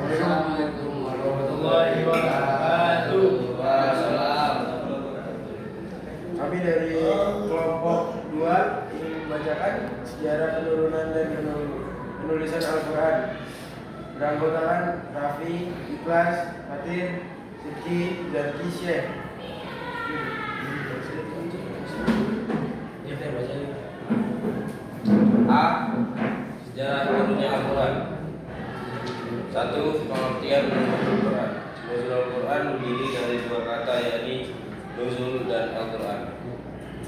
Assalamualaikum warahmatullahi wabarakatuh. Waalaikumsalam. Kami dari kelompok 2 ingin membacakan sejarah penurunan dan penulisan Al-Quran. Beranggotakan Raffi, Ikhlas, Fatir, Sidki, dan Syekh. A. Sejarah turunnya Al-Quran. 1. Pengertian Al-Quran. Nuzul Al-Quran terdiri dari 2 kata, yakni nuzul dan Al-Quran.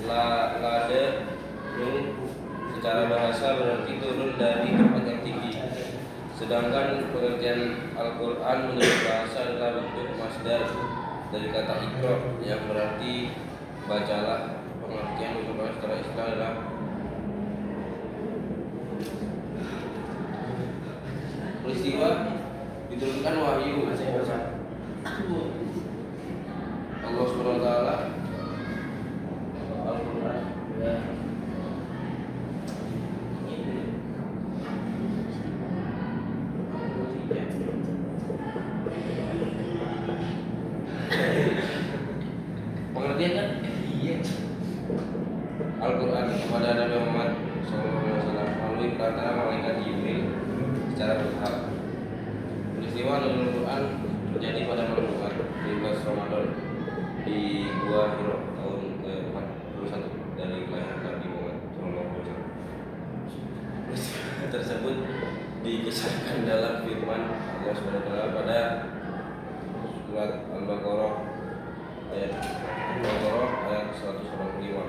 Lade nun secara bahasa berarti turun dari tempat yang tinggi. Sedangkan pengertian Al-Quran menurut bahasa adalah bentuk masdar dari kata iqra yang berarti bacalah. Pengertian Al-Quran secara istilah adalah peristiwa diturunkan wahyu Allah Subhanahu wa taala Al-Quran. Pengertian kan? Iya. Al-Quran kepada Nabi Muhammad SAW melalui perantara malaikat Jibril secara bertahap. Peristiwa nuzul Al-Quran terjadi pada malam Jumat 15 Ramadan di Gua Hiro tahun ke-41 dari kelahiran Nabi Muhammad SAW. Peristiwa tersebut dikisahkan dalam firman Allah SWT pada surat Al-Baqarah ayat 185.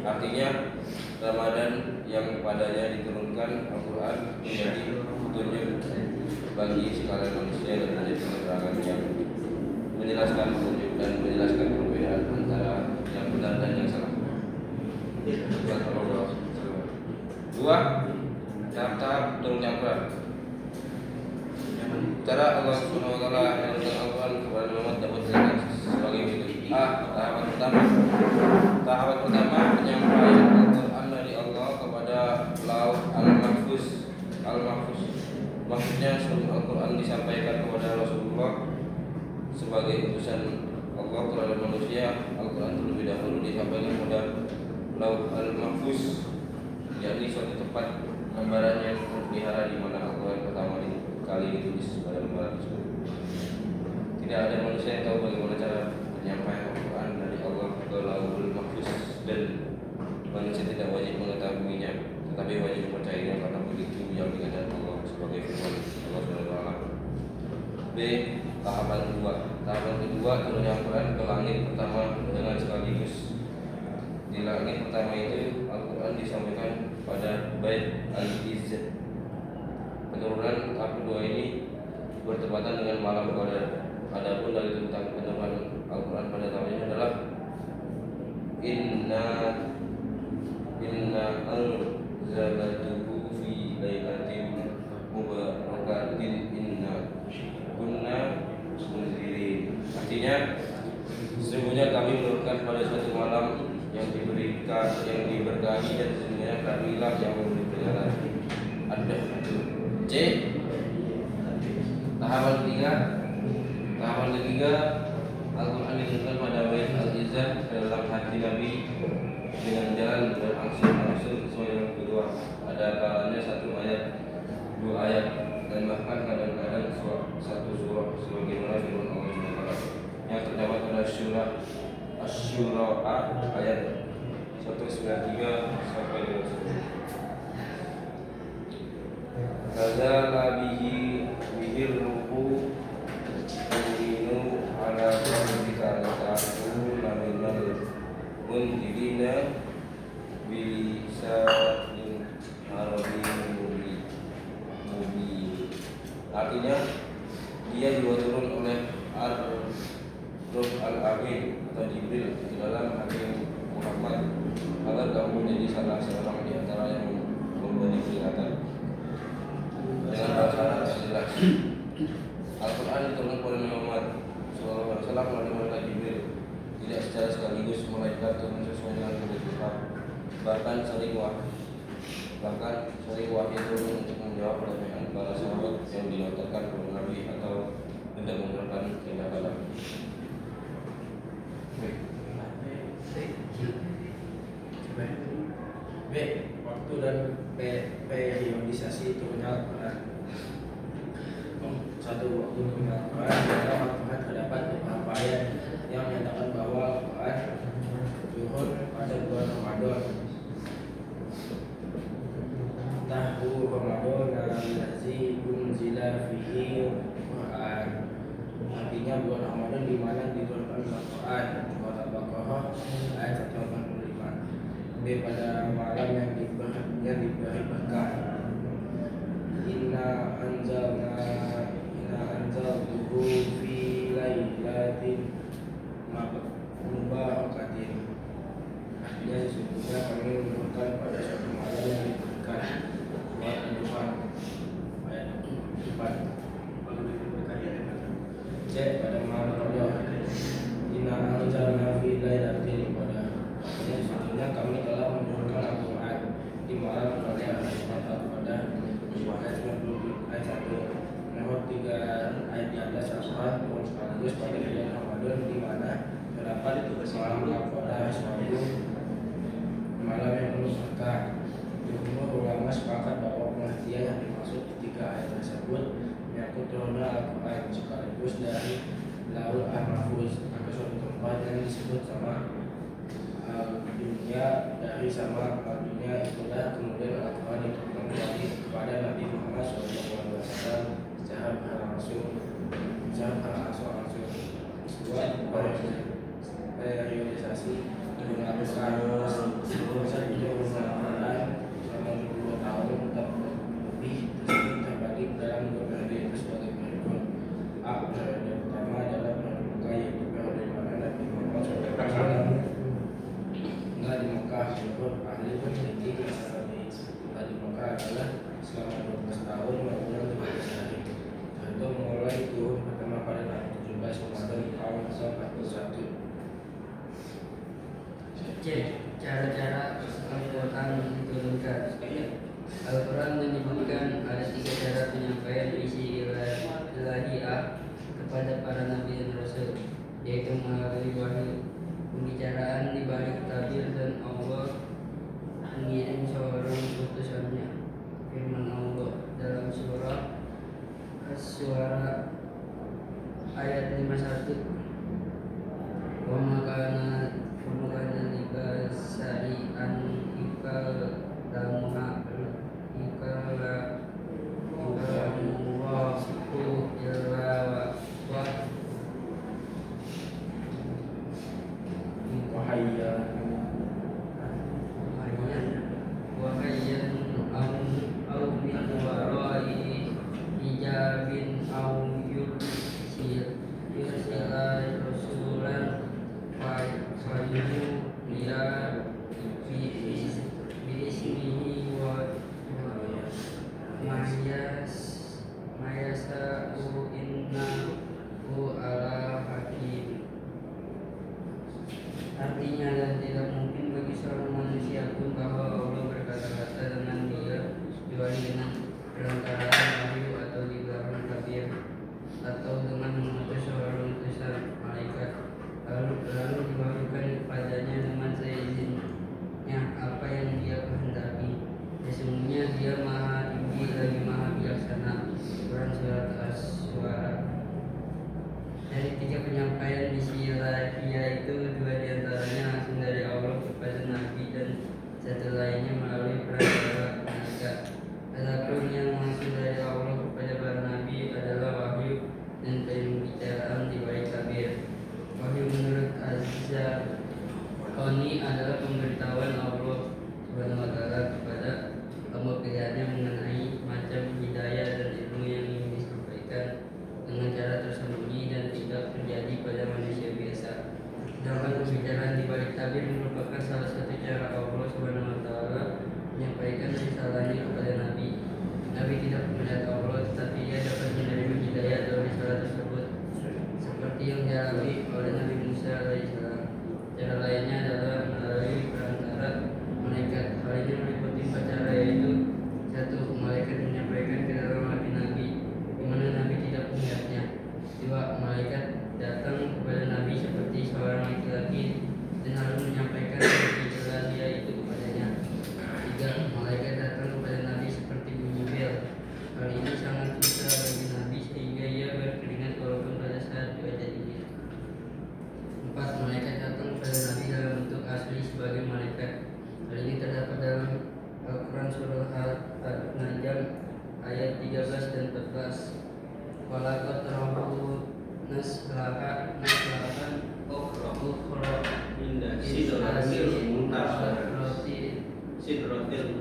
Artinya Ramadan yang padanya diturunkan Al-Quran menjadi petunjuk bagi sekalian manusia dan menjadi penerangan yang menjelaskan petunjuk dan menjelaskan perbedaan antara yang benar dan yang salah. 2. Tahap-tahap turunnya Al-Quran. Cara Allah Subhanahu wa taala menurunkan Al-Quran kepada Muhammad dapat dilihat sebagai berikut. A. Tahapan pertama. Tahapan pertama penyampaian Al-Quran dari Allah kepada Lauh Al-Mahfuz. Maksudnya seluruh Al-Quran disampaikan kepada Rasulullah sebagai utusan Allah terhadap manusia. Al-Quran terlebih dahulu disampaikan kepada Lauh Al-Mahfuz, yakni suatu tempat gambaran yang terpelihara di mana Al-Quran pertama kali ditulis pada lembaran tersebut. Tidak ada manusia yang tahu bagaimana cara penyampaian Al-Quran dari Allah ke Lauhul Mahfuz, dan manusia tidak wajib mengetahuinya, tetapi wajib mempercayainya karena begitu yang dikatakan Allah sebagai firman Allah SWT. B. Tahapan kedua. Tahapan kedua turunnya Al-Quran ke langit pertama dengan sekaligus. Di langit pertama itu Al-Quran disampaikan pada Bait Al-Izzah. Penurunan tahap kedua ini bertepatan dengan malam Qadar. Adapun dari tentang penurunan Al-Quran pada tahun ini adalah Inna anzalnahu fi lailatin mubarakatin inna kunna munzirin. Artinya, sesungguhnya kami menurunkan pada suatu malam yang diberkahi dan sesungguhnya kamilah yang memberi peringatan. Ada C. Tahapan ketiga Al-Quran diturunkan pada Bait Al-Izzah ke dalam hati Nabi dengan jalan berangsur-angsur sesuai dengan kedua. Ada kalanya 1 ayat, 2 ayat, dan bahkan kadang-kadang 1 surah sebagaimana firman Allah SWT yang terdapat pada surah Asy-Syura ayat 193 sampai 210. Kadzalika bihi ruhu Minu ala qalbika litakuna minal munzirina bilisanin arabiyyin mubin. Artinya dia juga turun oleh Ar-Ruh Al-Amin atau Jibril di dalam hati Muhammad agar kamu menjadi salah seorang di antara yang memberi peringatan dengan bahasa yang jelas. Al-Quran diturunkan kepada Muhammad SAW melalui malaikat Jibril, tidak secara sekaligus malaikat turun sesuai dengan kebutuhan. Bahkan sering wahyu turun untuk menjawab pertanyaan para sahabat yang dilontarkan kepada Nabi atau tidak menggunakan tindakan. B. Waktu dan periodisasi turunnya Al-Quran. Satu, waktu turunnya Al-Quran adalah Al-Quran terdapat beberapa ayat yang menyatakan bahwa Al-Quran turun pada bulan Ramadan. Tahun Ramadan allazi unzila fihi Quran. Artinya bulan Ramadan di mana diturunkan Al-Quran. Surat Al-Baqarah ayat 185. B. Pada malam yang diberi berkah. Inna anzalnahu fi lailatin mubarakatin. Artinya sesungguhnya kami menurunkan pada suatu malam yang diberkah. Surat Al-Dukhan ayat 4. C. Pada malam Ramadan. Inna anzalna fi lailatil qadar. Artinya sesungguhnya kami telah menurunkan Al-Quran di malam Ramadan. Surat Al-Qadar ayat 90 ayat 1. Menurut 3 ayat di atas Al-Quran turun sekaligus pada bulan Ramadan di mana terdapat malam Al-Qadar suatu malam yang penuh berkah. Jumhur ulama sepakat bahwa pengertian yang dimaksud ketika ayat tersebut menyangkut turunnya Al-Quran sekaligus dari Laul Al-Mahfuz atau suatu tempat yang disebut sama dunia dari sama dunia itulah kemudian Al-Quran diturunkan kembali kepada Nabi Muhammad SAW secara langsung. Dua, periodisasi turunnya Al-Quran. Selanjutnya Al-Quran selama 20 tahun tetap lebih tersebut terbagi dalam 2 periode itu sebagai berikut. A. Periode pertama adalah periode Mekah, yaitu periode di mana Nabi Muhammad SAW tinggal di Mekah. Menurut ahli peneliti masalah di Mekah adalah selama 12 tahun 4 bulan 13 hari. Itu mulai turun pertama pada tanggal 17 Ramadan tahun 41. C. Cara-cara Al-Quran diturunkan. Al-Quran menyebutkan ada 3 cara penyampaian isi ilahiyah kepada para nabi dan rasul, yaitu melalui wahyu, pembicaraan di balik tabir, dan Allah mengirim seorang utusannya. Firman Allah dalam surah As-Syu'ara ayat 51, wa makana libasari an Artinya, dan tidak mungkin bagi seorang manusia pun bahwa Allah berkata-kata dengan dia, kecuali dengan perantaraan wahyu atau di belakang tabir, atau dengan mengutus seorang utusan malaikat, lalu diwahyukan kepadanya dengan seizinnya apa yang dia kehendaki. Sesungguhnya dia maha tinggi lagi maha bijaksana. Quran surat As-Syu'ara. Dari 3 penyampaian misi ilahiyah itu, 2 diantaranya langsung dari Allah kepada Nabi dan 1 lainnya melalui perantara malaikat. ayat 13 dan 14. Walaqad rahu naslahan ukhra Indah sidratil muntaha. Sidratil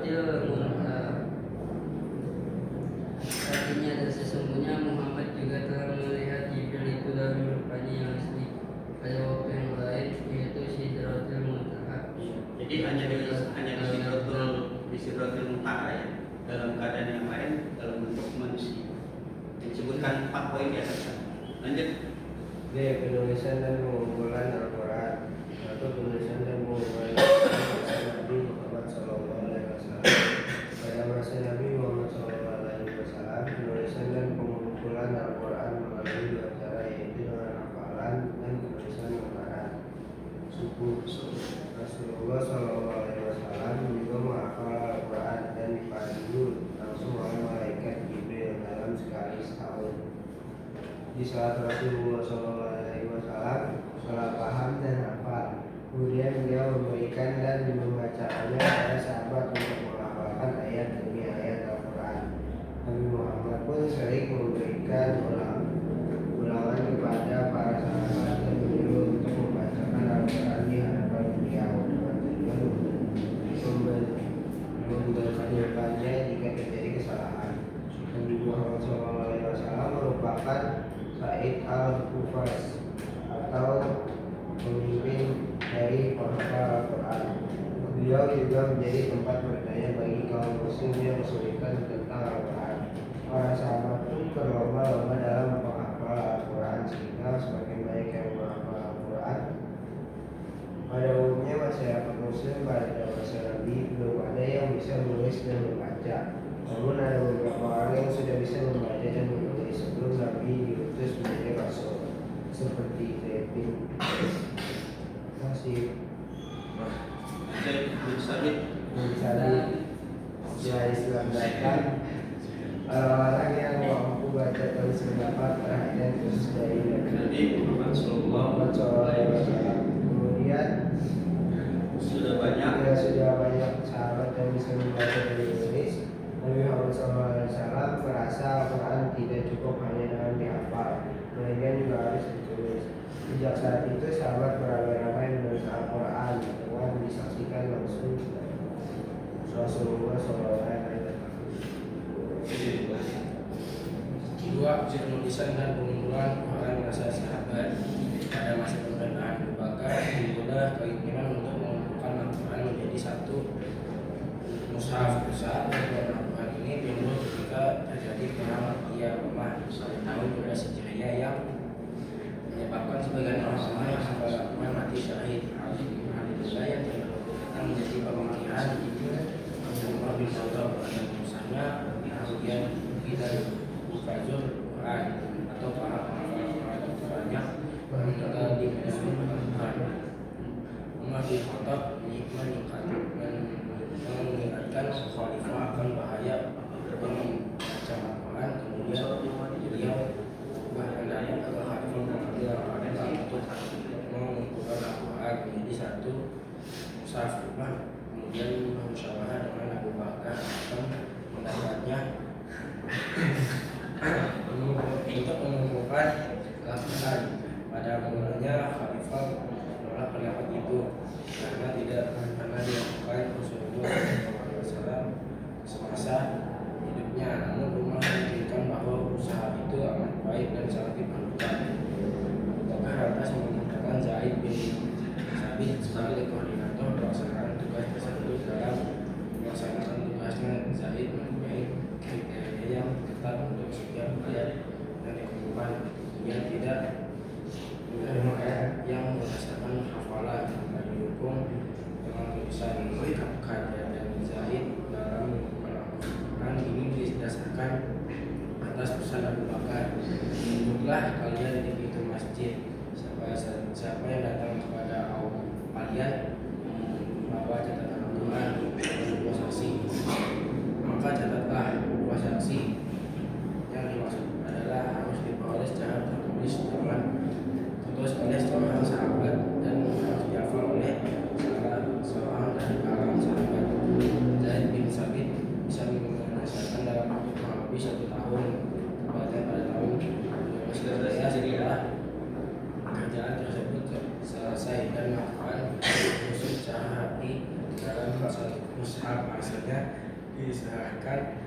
Sidratil Muntaha. Artinya dan sesungguhnya Muhammad juga telah melihat Jibril itu dalam rupanya yang asli pada waktu yang lain, yaitu Sidratil Muntaha. Jadi hanya di Sidratil Muntaha ya. Dalam keadaan yang lain dalam bentuk manusia. Disebutkan 4 poin di atas. Lanjut. B. Penulisan dan pengumpulan Al-Quran atau penulisan dan pengumpulan Al-Quran Nabi Muhammad SAW. Pada masa Nabi Muhammad SAW, penulisan dan pengumpulan Al-Quran melalui 2 cara, yaitu dengan hafalan dan penulisan lembaran. Suku Rasulullah SAW juga menghafal Al-Quran dan dipandu langsung oleh malaikat Jibril dalam sekali setahun. Di saat Rasulullah SAW salah paham dan hafal, kemudian beliau memberikan dan membacakannya pada sahabat untuk menghafalkan ayat demi ayat Al-Quran. Nabi Muhammad pun sering memberikan ulangan kepada para sahabat dan menyuruh untuk membacakan Al-Quran di hadapan beliau dengan tujuan membenarkannya jika terjadi kesalahan. Nabi Muhammad SAW merupakan Said al-Kufas atau pemimpin dari penghafal Al-Quran. Beliau juga menjadi tempat bertanya bagi kaum muslim yang kesulitan tentang Al-Quran. Para sahabat pun berlomba-lomba dalam menghafal Al-Quran sehingga semakin banyak yang menghafal Al-Quran. Pada umumnya masyarakat muslim pada masa Nabi belum ada yang bisa menulis dan membaca. Namun ada beberapa orang yang sudah bisa membaca dan menulis sebelum Nabi diutus menjadi Rasul, seperti Zaid bin Sabit. Setelah Islam datang, orang-orang yang mampu baca tulis mendapat perhatian khusus dari Nabi Muhammad SAW. Kemudian Sudah banyak sahabat yang bisa membaca dan menulis. Nabi Muhammad SAW merasa Al-Quran tidak cukup hanya dengan dihafal, melainkan juga harus ditulis. Sejak saat itu sahabat beramai-ramai menulis Al-Quran dengan disaksikan langsung Rasulullah SAW. Kedua, penulisan dan pengumpulan Quran masa sahabat. Pada masa pemerintahan Abu Bakar, dimulai keinginan untuk mengumpulkan Al-Quran menjadi satu mushaf besar. Al-Quran ini timbul ketika terjadi perang Makkiyah pada tahun 12 Hijriah yang menyebabkan sebagian orang-orang yang hafal Al-Quran mati syahid. Alhamdulillah yang menjadi pemikiran Umar bin Khattab dan misalnya kemudian kita Fazul Quran atau para penghafal Quran terbanyak berada di Al-Quran. Umar bin Khattab mengingatkan khalifah akan bahaya membaca Al-Quran, kemudian beliau berkendaya agar khalifah mengambil Al-Quran untuk mengumpulkan Al-Quran menjadi satu mushaf. Kemudian bermusyawarah dengan Abu Bakar akan mendapatnya untuk mengumpulkan Al-Quran. Pada mulanya Khalifah menolak pendapat itu karena tidak pernah dilakukan Rasulullah SAW semasa hidupnya. Namun Umar menunjukkan bahwa usaha itu amat baik dan sangat diperlukan. Maka lantas memerintahkan Zaid bin Sabit sebagai koordinator pelaksanaan tugas tersebut. Dalam melaksanakan tugasnya, Zaid mempunyai kriteria yang ketat untuk setiap ayat yang dikumpulkan. Ia tidak menerima ayat yang berdasarkan hafalan dan didukung dengan tulisan. Kerja dan Zaid dalam mengumpulkan ini didasarkan atas pesan Abu Bakar. Duduklah kalian di pintu masjid. Siapa yang datang kepada kalian membawa catatan Al-Quran dan dua saksi, maka catatlah dua saksi. Yang dimaksud adalah harus diperoleh secara tertulis oleh seorang sahabat dan harus dihafal oleh salah seorang dari kalangan sahabat. Zaid bin Sabit bisa menjelaskan dalam diserahkan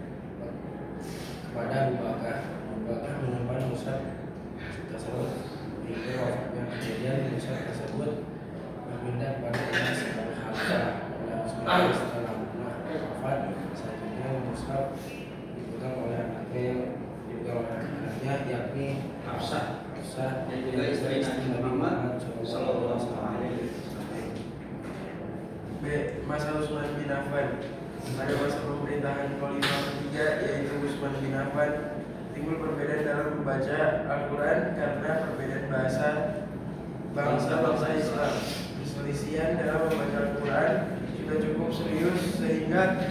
kepada Abu Bakar. Abu Bakar menyimpan mushaf tersebut hingga wafatnya. Kejadian mushaf tersebut berpindah kepada Anas bin Hafsah pada setelah wafat. Selanjutnya mushaf dipegang oleh anaknya yakni Hafsah yang juga istri Nabi Muhammad Sallallahu Alaihi Wasallam. B. Masa Utsman bin Affan. Pada masa pemerintahan Khalifah ketiga yaitu Utsman bin Affan, timbul perbedaan dalam membaca Al-Quran karena perbedaan bangsa Islam. Perselisihan dalam membaca Al-Quran sudah cukup serius sehingga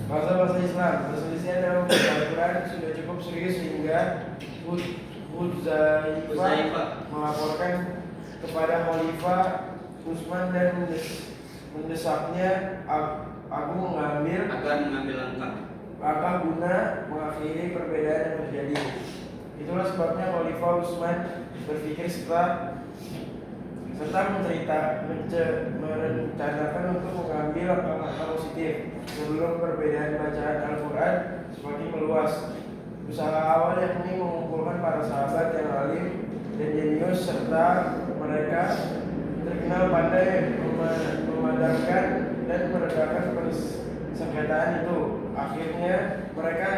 bangsa Islam. Perselisihan dalam membaca Al-Quran sudah cukup serius sehingga Hudzaifah melaporkan kepada Khalifah Utsman dan mendesaknya Abu mengambil langkah guna mengakhiri perbedaan yang terjadi. Itulah sebabnya Khalifah Utsman berpikir serta merencanakan untuk mengambil langkah positif sebelum perbedaan bacaan Al-Quran semakin meluas. Usaha awal yakni mengumpulkan para sahabat yang alim dan jenius serta mereka terkenal pandai memadamkan dan meredakan persengketaan itu. Akhirnya mereka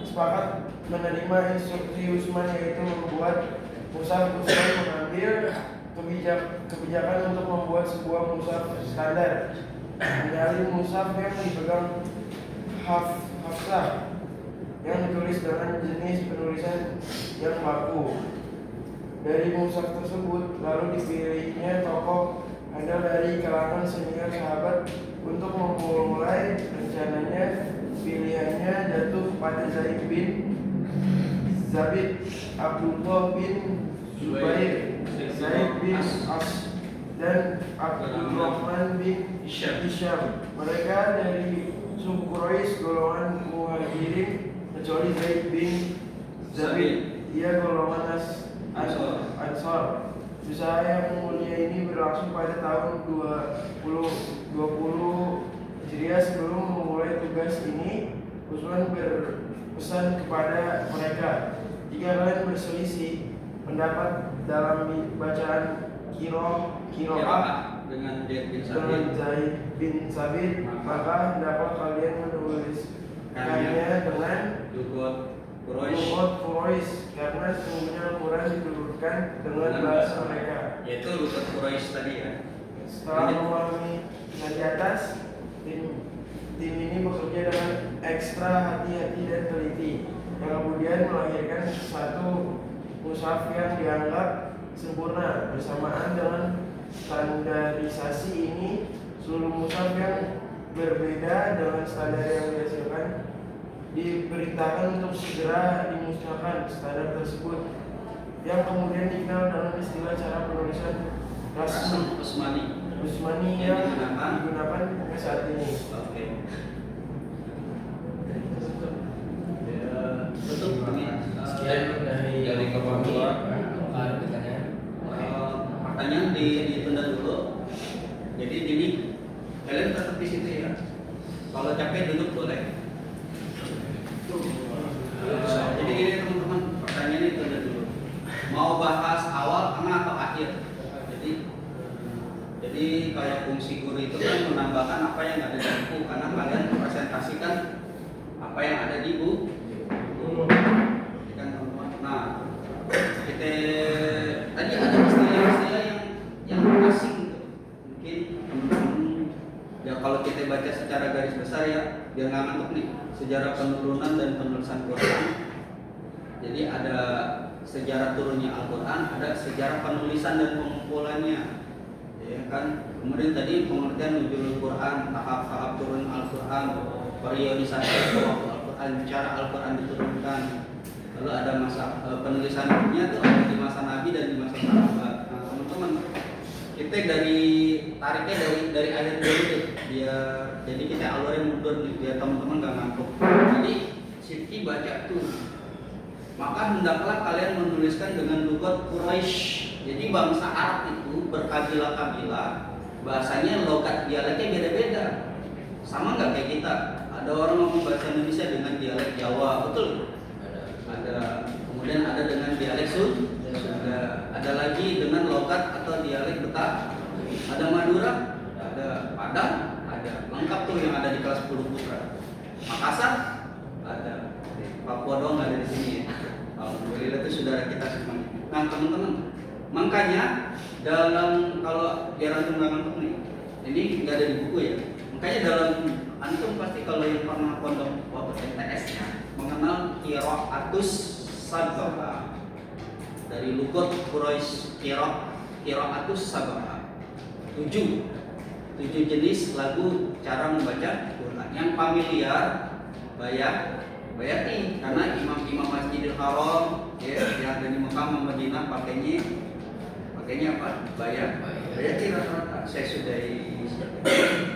sepakat menerima instruksi Utsman yaitu membuat mushaf. Utsman mengambil kebijakan untuk membuat sebuah mushaf standar. Menyalin mushaf yang dipegang Hafsah yang ditulis dengan jenis penulisan yang baku. Dari mushaf tersebut lalu dipilihnya tokoh andal dari kalangan senior sahabat untuk memulai rencananya. Pilihannya jatuh pada Zaid bin Zabit, Abdullah bin Zubair, Zaid bin As dan Abdurrahman bin Hisham. Mereka dari suku Quraisy golongan Muhajirin kecuali Zaid bin Zabit, ia golongan Ansar. Usaha yang mulia ini berlangsung pada tahun 20 Hijriah. Sebelum memulai tugas ini, Utsman berpesan kepada mereka, jika kalian berselisih pendapat dalam bacaan Qiraah dengan Zaid bin Sabit, maka dapat kalian menuliskannya dengan lughot Quraisy karena sesungguhnya Al-Quran diturunkan dengan bahasa mereka, yaitu lughot Quraisy tadi ya. Setelah memahami di atas, tim ini bekerja dengan ekstra hati-hati dan teliti, yang kemudian melahirkan satu mushaf yang dianggap sempurna. Bersamaan dengan standarisasi ini, seluruh mushaf yang berbeda dengan standar yang dihasilkan diperintahkan untuk segera dimusnahkan. Standar tersebut yang kemudian dikenal dengan istilah cara penulisan Utsmani yang digunakan sampai saat ini. Oke. Tutup kami. Sekian dari kami. Ada pertanyaan? Pertanyaan ditunda dulu. Jadi gini, kalian tetap di situ ya. Kalau capek duduk boleh. Jadi gini teman-teman, pertanyaannya ditunda dulu. Mau bahas awal, tengah atau akhir? Jadi kalau fungsi guru itu kan menambahkan apa yang ada di buku, karena kalian presentasikan apa yang ada di buku. Kan teman-teman. Nah, kita tadi ada istilah-istilah yang asing gitu. Mungkin teman-teman ya kalau kita baca secara garis besar ya, biar nggak ngantuk nih. Sejarah penurunan dan penulisan Quran. Jadi ada sejarah turunnya Al-Quran, ada sejarah penulisan dan pengumpulannya. Ya kan, kemudian tadi pengertian nuzulul Quran, tahap-tahap turun Al-Quran, periodisasi waktu Al-Quran, cara Al-Quran diturunkan. Lalu ada masa penulisannya tuh ada di masa Nabi dan di masa sahabat. Nah teman-teman, kita tariknya dari akhir dulu deh, jadi kita alurnya mundur nih, biar teman-teman gak ngantuk. Jadi Siti baca tuh, maka hendaklah kalian menuliskan dengan lugat Quraisy. Jadi bangsa Arab itu berkabilah-kabilah, bahasanya logat dialeknya beda-beda. Sama nggak kayak kita? Ada orang ngomong bahasa Indonesia dengan dialek Jawa, betul? Ada. Kemudian ada dengan dialek Sunda. Ada lagi dengan logat atau dialek Betawi. Ada Madura, ada Padang, ada. Lengkap tuh yang ada di kelas 10 Putra. Makassar, ada. Papua doang nggak ada di sini. Alhamdulillah itu saudara kita semua. Nah teman-teman, makanya dalam kalau biar antum nggak ngantuk nih, ini nggak ada di buku ya. Makanya dalam antum pasti kalau yang pernah pondok waktu MTS-nya mengenal qiraatus sab'ah dari lugat Quraisy, qiraatus sab'ah. 7 jenis lagu cara membaca Quran. Yang familiar Bayati, karena imam-imam Masjidil Haram ya, yang ada di Mekah sama Madinah pakainya apa? Bayati rata-rata. Saya sudahi.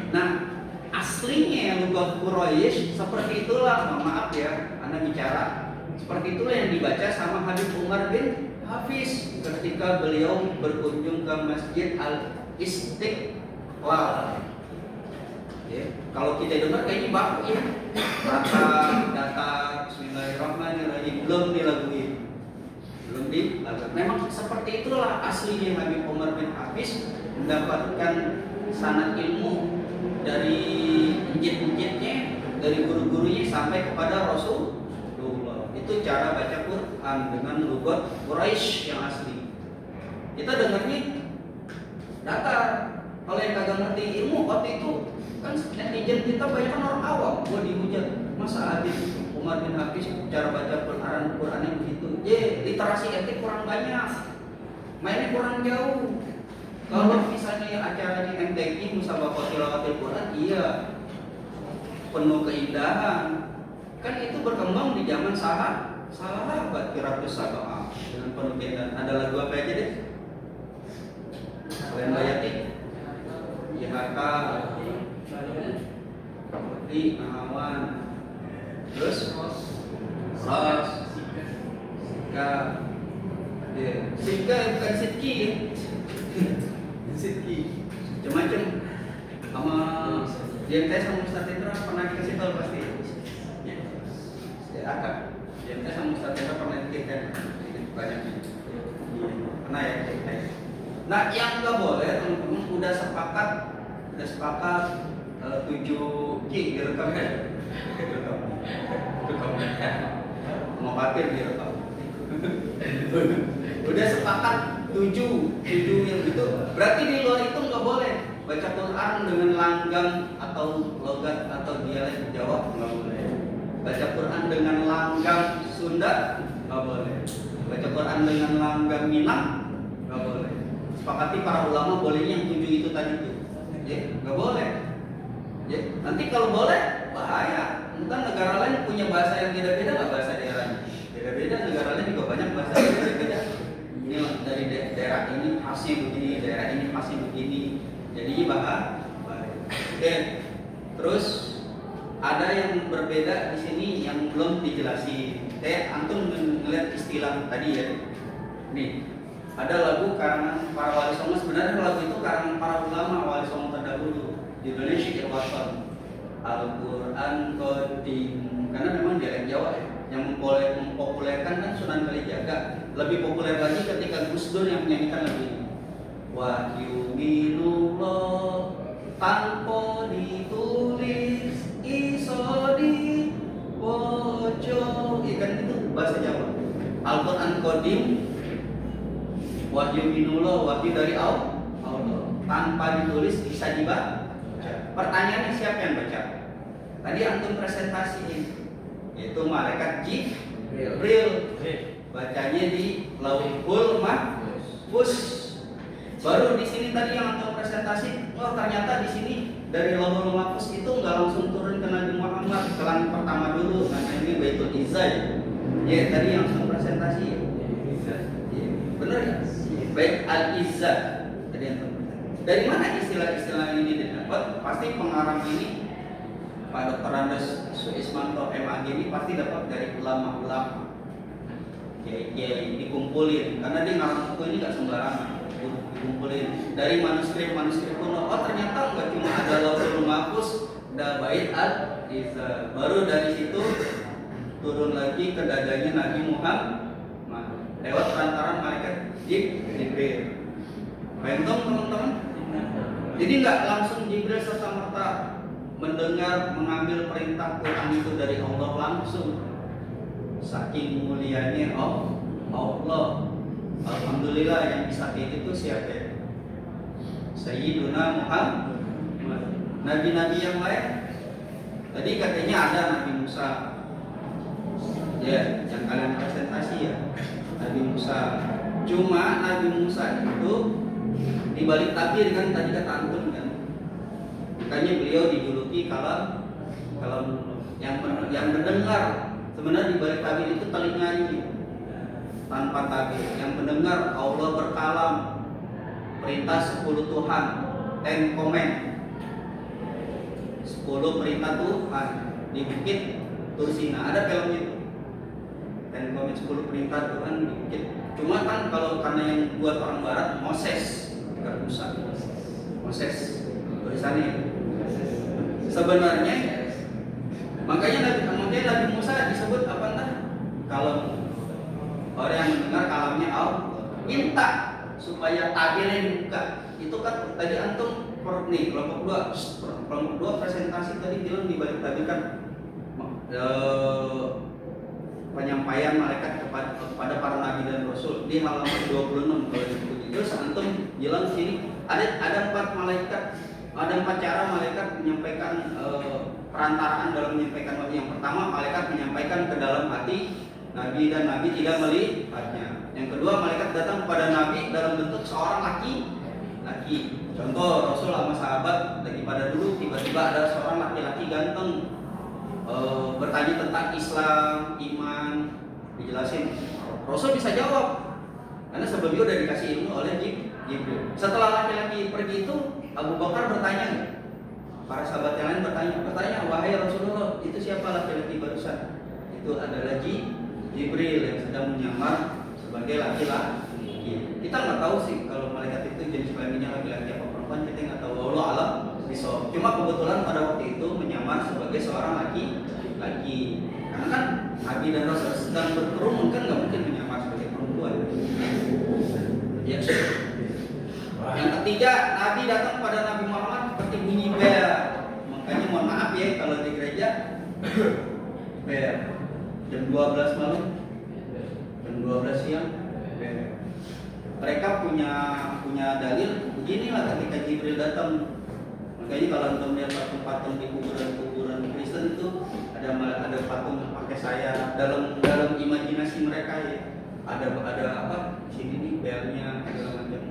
Nah, aslinya lugat Quraisy seperti itulah. Mohon maaf ya, Anda bicara seperti itulah yang dibaca sama Habib Umar bin Hafiz ketika beliau berkunjung ke Masjid Al-Istiqlal. Ya, kalau kita dengar kayaknya baku ya, data Bismillahirrahmanirrahim belum dilaguin, Memang seperti itulah aslinya Habib Umar bin Hafiz mendapatkan sanad ilmu dari injit-injitnya, dari guru-gurunya sampai kepada Rasulullah. Itu cara baca Quran dengan lugat Quraisy yang asli. Kita dengarnya datar. Kalau yang kagak ngerti ilmu waktu itu kan netizen kita banyak kan orang awam, gua dihujat masa Habib Umar bin Hafiz cara baca Qurannya begitu. Literasi etik kurang banyak, mainnya kurang jauh. Kalau misalnya acaranya MTQ Musabaqah Tilawatil Quran, iya penuh keindahan. Kan itu berkembang di zaman sahabat qiraatus sab'ah dengan penuh keindahan. Ada lagu apa aja deh? Selain Bayati, YHK, di Awan, terus Sika bukan Sidki ya. Sidki macam-macam sama JMTS sama Ustaz Tendra pernah dikasih tahu pasti ya akan JMTS sama Ustaz Tendra pernah dikasih banyak pernah ya JMTS. Nah yang nggak boleh teman-teman udah sepakat 7G direkam kan? Mau khawatir direkam. Udah sepakat 7 yang gitu. Berarti di luar itu nggak boleh baca Quran dengan langgam atau logat atau dialek Jawa, nggak boleh. Baca Quran dengan langgam Sunda, nggak boleh. Baca Quran dengan langgam Minang, nggak boleh. Sepakati para ulama bolehnya yang 7 itu tadi tuh. Ya, nggak boleh. Ya, nanti kalau boleh bahaya. Entah negara lain punya bahasa yang beda-beda nggak, bahasa daerahnya beda-beda, negara lain juga banyak bahasa yang beda-beda. Ini dari daerah ini khasnya begini, daerah ini khasnya begini. Jadi bahaya. Oke. Terus ada yang berbeda di sini yang belum dijelasin. Antum melihat istilah tadi ya. Nih, ada lagu karangan para wali songo. Sebenarnya lagu itu karangan para ulama wali songo terdahulu. Judulnya Syi'ir Waton Al-Quran Qadim, karena memang dialek Jawa ya. Yang mempopulerkan kan Sunan Kalijaga. Lebih populer lagi ketika Gus Dur yang menyanyikan lagu ini. Wahyu minullah tanpa ditulis iso di wojo. Ikan itu bahasa Jawa. Al-Quran Qadim, wahyu minullah, wahyu dari Allah, tanpa ditulis bisa dibaca. Pertanyaannya siapa yang baca? Tadi antum presentasiin, yaitu malaikat Jibril. Bacanya di Lauhul Mahfuz. Baru di sini tadi yang antum presentasi, ternyata di sini dari Lauhul Mahfuz itu nggak langsung turun ke Nabi Muhammad, ke langit pertama dulu. Nah ini Baitul Izzah. Ya tadi yang antum presentasi. Ya, benar ya? Bait Al-Izzah. Tadi antum. Dari mana istilah-istilah ini didapat? Pasti pengarang ini Pak Dr. Andes Suismanto MAG ini pasti dapat dari ulama-ulama. kiai dikumpulin, karena dia ngarang buku ini nggak sembarangan, dikumpulin dari manuskrip kuno. Oh ternyata nggak cuma ada Lauhul Mahfuz, ada Bait Al-Izzah. Baru dari situ turun lagi ke dadanya Nabi Muhammad lewat perantaran malaikat Jibril. Bayangkan teman-teman. Jadi nggak langsung Jibril serta-merta mendengar mengambil perintah Quran itu dari Allah langsung. Saking mulianya Allah. Alhamdulillah yang bisa kayak itu siapa? Sayyiduna Muhammad. Nabi-nabi yang lain tadi katanya ada Nabi Musa. Ya, yang kalian presentasi ya. Nabi Musa. Cuma Nabi Musa itu di balik tabir kan tadi kata antum kan. Makanya beliau dijuluki kalau yang mendengar. Sebenarnya di balik tabir itu telinganya tanpa tabir. Yang mendengar Allah berkalam, perintah 10 Tuhan, 10 command, 10 perintah Tuhan di Bukit Tursina. Ada filmnya itu, 10 command, 10 perintah Tuhan di Bukit. Cuma kan kalau karena yang buat orang Barat Moses, bukan Musa. Moses tulisannya. Sebenarnya makanya Nabi Musa disebut apa entah? Kalau orang yang mendengar kalamnya Allah minta supaya tabirnya dibuka. Itu kan tadi antum kelompok 2 presentasi tadi bilang di balik tabir kan penyampaian malaikat kepada para nabi dan rasul di halaman 26 kalau diikuti. Terus antum bilang sini ada 4 malaikat, ada 4 cara malaikat menyampaikan perantaraan dalam menyampaikan wahyu. Yang pertama, malaikat menyampaikan ke dalam hati nabi dan nabi tidak melihatnya. Yang kedua, malaikat datang kepada nabi dalam bentuk seorang laki. Contoh, Rasul sama sahabat lagi pada dulu, tiba-tiba ada seorang laki-laki ganteng bertanya tentang Islam, iman, dijelasin. Rasul bisa jawab karena sebelumnya udah dikasih ilmu oleh Jibril. Setelah laki-laki pergi itu, Abu Bakar bertanya, para sahabat yang lain bertanya, wahai Rasulullah, itu siapa laki-laki barusan? Itu adalah Jibril yang sedang menyamar sebagai laki-laki. Kita nggak tahu sih kalau malaikat itu jenis kelaminnya laki-laki apa perempuan, kita nggak tahu. Allah alam bisawab. Cuma kebetulan pada waktu itu menyamar sebagai seorang laki-laki. Karena kan Nabi dan Rasul sedang berkerumun, kan nggak mungkin menyamar sebagai perempuan. Ya. Yang ketiga, Nabi datang pada Nabi Muhammad seperti bunyi bel. Makanya mohon maaf ya kalau di gereja bel jam 12 malam, jam 12 siang bel. Mereka punya dalil beginilah ketika Jibril datang. Makanya kalau antum lihat patung-patung di kuburan Kristen itu ada patung pakai sayap dalam imajinasi mereka ya. Ada apa? Sini nih belnya segala macam.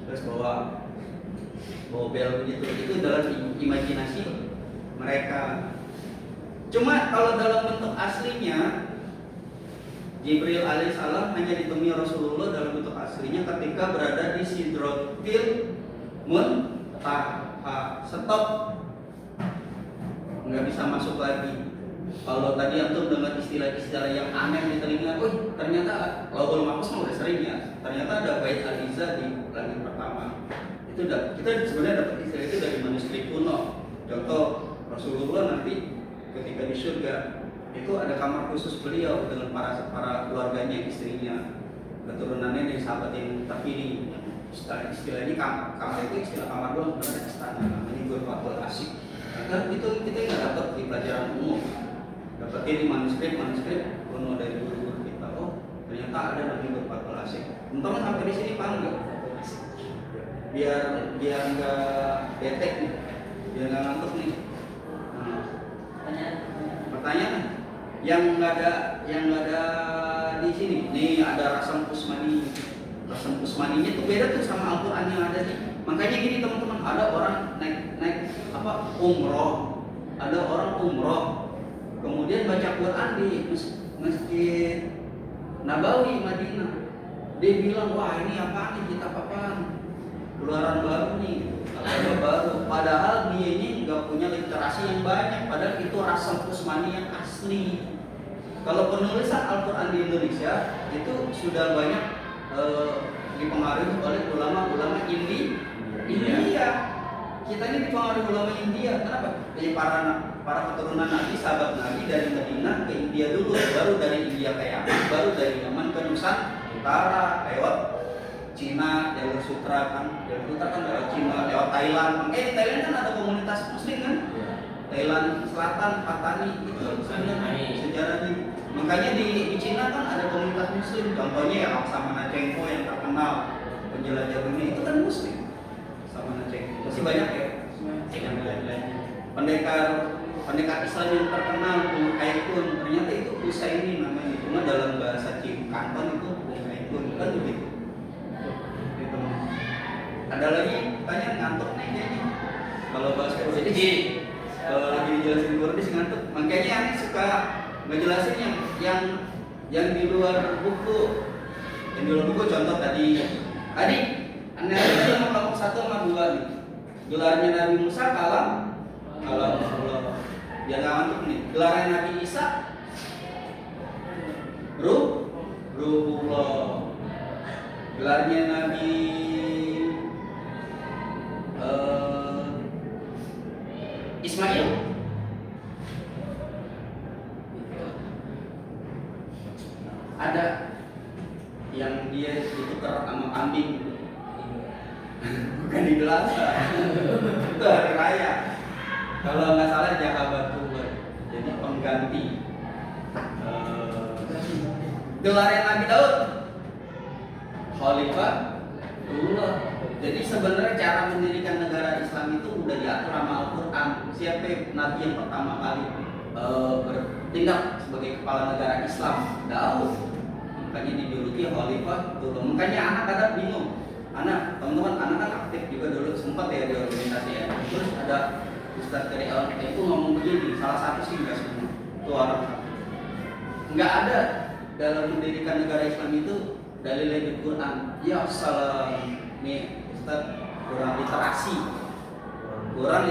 Terus bawa bel begitu. Itu dalam imajinasi mereka. Cuma kalau dalam bentuk aslinya Jibril alaihissalam hanya ditemui Rasulullah dalam bentuk aslinya ketika berada di Sidratil Muntaha. Stop, nggak bisa masuk lagi. Kalau tadi antum dengar istilah-istilah yang aneh di telinga, ternyata Lauhul Mahfuz udah sering ya. Ternyata ada Bait Al-Izzah di langit pertama. Itu kita sebenarnya dapat istilah itu dari manuskrip kuno. Contoh Rasulullah nanti ketika di surga itu ada kamar khusus beliau dengan para keluarganya, istrinya, keturunannya dari sahabat yang terpilih. Istilah ini kamar itu istilah kamar doang, bukan ada istana. Namanya Ghurfatul Asyik. Itu kita nggak dapat di pelajaran umum, dapatnya di manuskrip kuno dari guru-guru kita. Oh ternyata ada namanya Ghurfatul Asyik. Teman-teman sampai di sini paham nggak? Biar nggak bete nih, biar nggak ngantuk nih. Pertanyaan yang nggak ada di sini. Nih ada Rasam Kusmani. Rasam Kusmaninya itu beda tuh sama Al-Quran yang ada nih. Makanya gini teman-teman, ada orang naik umroh, ada orang umroh, kemudian baca Quran di Masjid Nabawi Madinah. Dia bilang, wah ini apa nih, kitab apaan? Keluaran baru nih, agama baru. Padahal dia ini nggak punya literasi yang banyak. Padahal itu Rasam Kusmani yang asli. Kalau penulisan Al-Quran di Indonesia itu sudah banyak dipengaruhi oleh ulama-ulama India. Kita ini dipengaruhi ulama India. Kenapa? Jadi para keturunan Nabi, sahabat Nabi dari Madinah ke India dulu, baru dari India ke Yaman, baru dari Yaman ke Nusantara lewat Cina, jalur sutra kan lewat Cina, lewat Thailand. Makanya di Thailand kan ada komunitas Muslim kan? Thailand Selatan, Patani itu sejarahnya. Makanya di Cina kan ada komunitas Muslim. Contohnya ya Laksamana Chengho yang terkenal penjelajah dunia itu kan Muslim. Laksamana Chengho masih banyak ya yang lain-lainnya. Pendekar Islam yang terkenal Bung Haikun, ternyata itu Husaini namanya. Cuma dalam bahasa Cina Kanton itu Bung Haikun kan begitu. Gitu. Ada lagi tanya ngantuk nih kayaknya. Kalau bahasa Kurdi, kalau lagi dijelasin Kurdi ngantuk. Makanya aneh suka ngejelasin yang di luar buku. Yang di luar buku contoh tadi aneh aja sama kelompok 1 sama 2 nih. Gelarnya Nabi Musa kalam Allah. Dia nggak ngantuk nih. Gelarnya Nabi Isa Ruhullah. Gelarnya Nabi Ismail ada yang dia ditukar sama kambing. Bukan di Belanda. Itu hari raya. Kalau nggak salah Jahabatullah. Jadi pengganti gelarnya Nabi Daud Khalifah Allah. Jadi sebenarnya cara mendirikan negara Islam itu udah diatur sama Al-Quran. Siapa Nabi yang pertama kali bertindak sebagai kepala negara Islam? Daud. Makanya dijuluki Khalifah Allah. Makanya anak kadang bingung. Teman-teman, anak kan aktif juga dulu, sempat ya di organisasi ya. Terus ada Ustadz dari LMT itu ngomong begini, salah satu sih nggak semua, itu orang nggak ada dalam mendirikan negara Islam itu dalilnya di Quran. Ya salam, nih Ustadz kurang literasi, kurang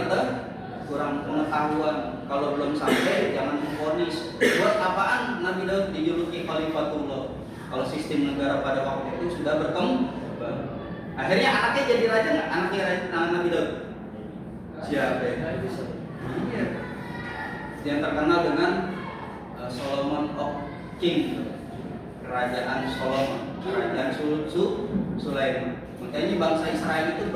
pengetahuan. Kalau belum sampai jangan memvonis. Buat apaan Nabi Daud dijuluki Khalifatullah? Kalau sistem negara pada waktu itu sudah berkembang. Akhirnya anaknya jadi raja nggak? Anaknya Nabi Daud siapa ya? Iya. Yang terkenal dengan Solomon of King, kerajaan Solomon, kerajaan Sulaiman. Makanya bangsa Israel itu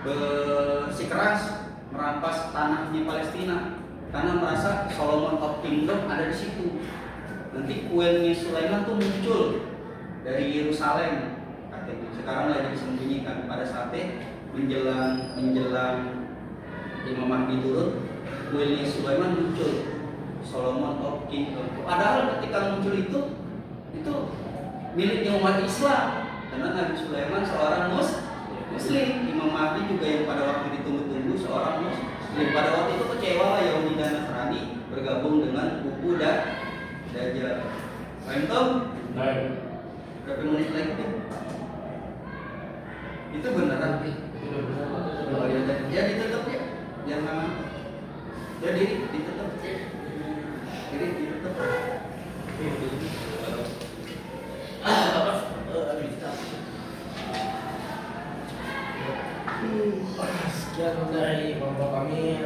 bersikeras merampas tanahnya Palestina karena merasa Solomon of Kingdom ada di situ. Nanti kuilnya Sulaiman tuh muncul dari Yerusalem. Sekarang lagi disembunyikan. Pada saatnya menjelang Imam Mahdi turun, kuilnya Sulaiman muncul, Solomon of Kingdom. Padahal ketika muncul itu miliknya umat Islam, karena Nabi Sulaiman seorang Muslim. Imam Mahdi juga yang pada waktu ditunggu-tunggu seorang Muslim. Pada waktu itu kecewa lah Yahudi dan Nasrani bergabung dengan kubu Dajjal. Paham? Berapa menit lagi tuh? Itu beneran ya ditutup ya, jangan jadi ditutup jadi ditutup. Sekian dari kelompok kami.